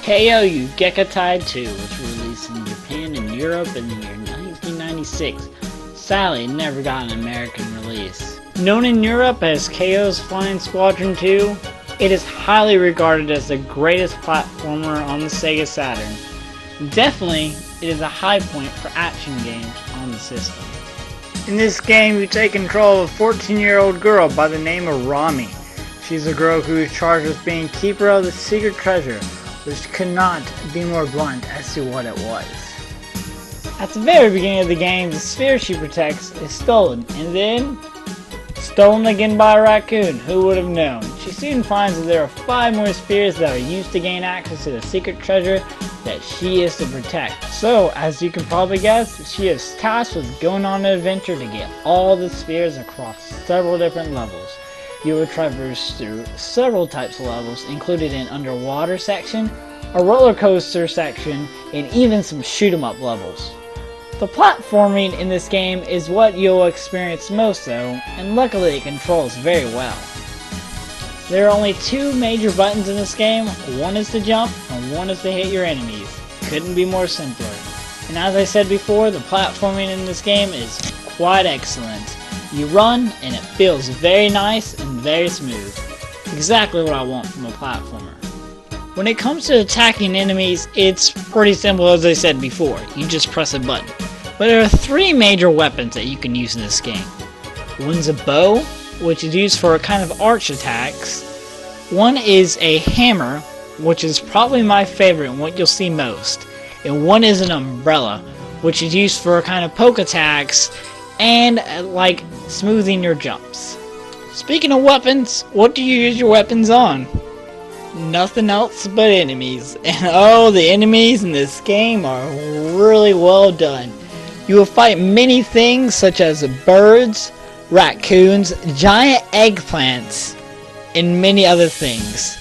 Keio Yugekitai 2 was released in Japan and Europe in the year 1996. Sadly, it never got an American release. Known in Europe as Keio's Flying Squadron 2, it is highly regarded as the greatest platformer on the Sega Saturn. Definitely, it is a high point for action games on the system. In this game, you take control of a 14-year-old girl by the name of Rami. She's a girl who is charged with being keeper of the secret treasure, which could not be more blunt as to what it was. At the very beginning of the game, the sphere she protects is stolen, and then stolen again by a raccoon. Who would have known? She soon finds that there are 5 more spheres that are used to gain access to the secret treasure that she is to protect. So, as you can probably guess, she is tasked with going on an adventure to get all the spheres across several different levels. You will traverse through several types of levels, including an underwater section, a roller coaster section, and even some shoot 'em up levels. The platforming in this game is what you'll experience most though, and luckily it controls very well. There are only 2 major buttons in this game. One is to jump, and one is to hit your enemies. Couldn't be more simpler. And as I said before, the platforming in this game is quite excellent. You run, and it feels very nice and very smooth. Exactly what I want from a platformer. When it comes to attacking enemies, it's pretty simple as I said before. You just press a button. But there are 3 major weapons that you can use in this game. One's a bow, which is used for a kind of arch attacks. One is a hammer, which is probably my favorite and what you'll see most. And one is an umbrella, which is used for a kind of poke attacks and like smoothing your jumps. Speaking of weapons, what do you use your weapons on? Nothing else but enemies. And oh, the enemies in this game are really well done. You will fight many things such as birds, raccoons, giant eggplants, and many other things.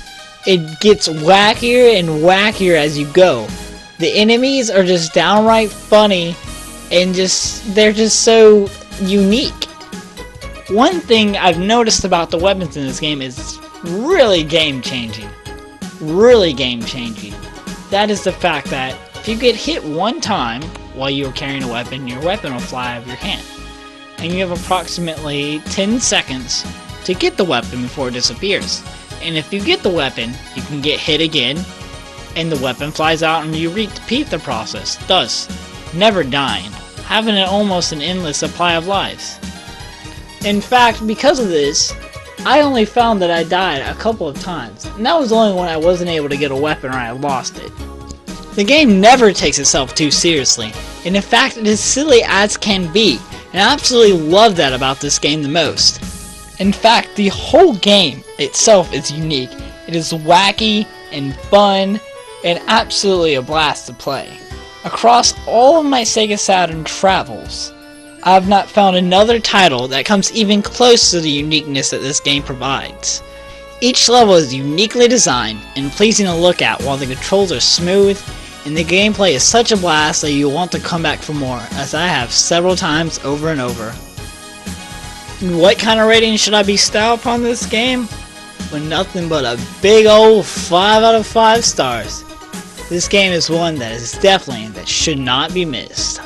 It gets wackier and wackier as you go. The enemies are just downright funny and they're just so unique. One thing I've noticed about the weapons in this game is really game changing. Really game changing. That is the fact that if you get hit one time while you're carrying a weapon, your weapon will fly out of your hand. And you have approximately 10 seconds to get the weapon before it disappears. And if you get the weapon, you can get hit again, and the weapon flies out and you repeat the process, thus never dying, having almost an endless supply of lives. In fact, because of this, I only found that I died a couple of times, and that was only when I wasn't able to get a weapon or I lost it. The game never takes itself too seriously, and in fact it is silly as can be, and I absolutely love that about this game the most. In fact, the whole game itself is unique. It is wacky and fun and absolutely a blast to play. Across all of my Sega Saturn travels, I have not found another title that comes even close to the uniqueness that this game provides. Each level is uniquely designed and pleasing to look at, while the controls are smooth and the gameplay is such a blast that you want to come back for more, as I have several times over and over. What kind of rating should I bestow upon this game? Well, nothing but a big old 5 out of 5 stars. This game is one that should not be missed.